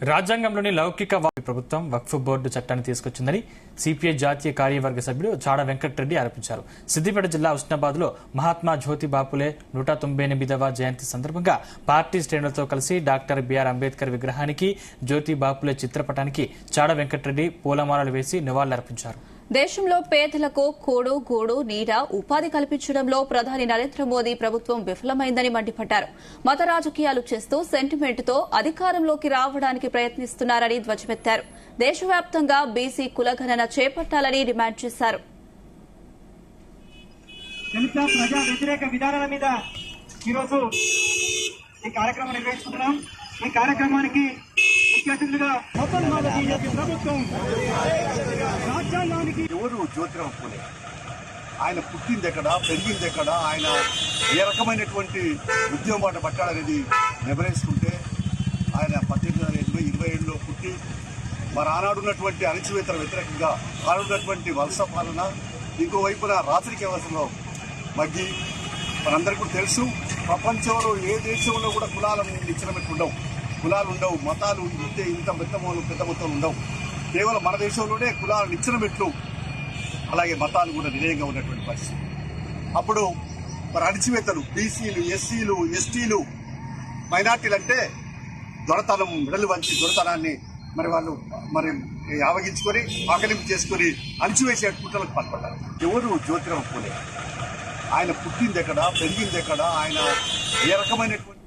రాజ్యాంగంలోని లౌకిక ప్రభుత్వం వక్ఫ్ బోర్డు చట్టాన్ని తీసుకొచ్చిందని సిపిఐ జాతీయ కార్యవర్గ సభ్యుడు చాడ వెంకటరెడ్డి ఆరోపించారు. సిద్దిపేట జిల్లా ఉస్నాబాద్లో మహాత్మా జ్యోతి బాపులే 198వ జయంతి సందర్భంగా పార్టీ శ్రేణులతో కలిసి డాక్టర్ బిఆర్ అంబేద్కర్ విగ్రహానికి, జ్యోతి బాపులే చిత్రపటానికి చాడ వెంకటరెడ్డి పూలమాలలు వేసి నివాళులర్పించారు. దేశంలో పేదలకు కూడు గూడు నీడ ఉపాధి కల్పించడంలో ప్రధాని నరేంద్ర మోదీ ప్రభుత్వం విఫలమైందని మండిపడ్డారు. మత రాజకీయాలు చేస్తూ సెంటిమెంట్తో అధికారంలోకి రావడానికి ప్రయత్నిస్తున్నారని ధ్వజమెత్తారు. దేశవ్యాప్తంగా బీసీ కులగణన చేపట్టాలని డిమాండ్ చేశారు. ప్రజా వ్యతిరేక విధానాల మీద ఈరోజు ఈ కార్యక్రమం నిర్వహిస్తున్నాం. ఈ కార్యక్రమానికి ముఖ్య అతిథులుగా ప్రభుత్వం రాజ్యాంగానికి ఎవరు జ్యోతిరావు పూలే, ఆయన పుట్టింది ఎక్కడ, పెరిగింది ఎక్కడ, ఆయన ఏ రకమైనటువంటి ఉద్యమం బాట పట్టాడనేది వివరిస్తుంటే ఆయన 1827లో పుట్టి మరి ఆనాడున్నటువంటి అణచివేతల వ్యతిరేకంగా ఆనాడున్నటువంటి వలస పాలన, ఇంకోవైపున రాత్రికి వ్యవస్థలో మగ్గి మనందరికీ కూడా తెలుసు. ప్రపంచంలో ఏ దేశంలో కూడా కులాలను నిచ్చినట్టు ఉండవు, కులాలు ఉండవు, మతాలు ఇంత పెద్ద మొత్తం ఉండవు. కేవలం మన దేశంలోనే కులాలు నిచ్చినట్లు, అలాగే మతాలు కూడా నిలయంగా ఉన్నటువంటి పరిస్థితి. అప్పుడు మరి అణచివేతలు, బీసీలు, ఎస్సీలు, ఎస్టీలు, మైనార్టీలు అంటే దొరతనం మెడలు వంచి దొరతనాన్ని మరి వాళ్ళు మరి ఆవగించుకొని ఆకలింపు చేసుకుని అణచివేసే కుట్రలకు పాల్పడ్డారు. ఎవరు జ్యోతిరావు పూలే, ఆయన పుట్టింది ఎక్కడ, పెరిగింది ఎక్కడ, ఆయన ఏ రకమైనటువంటి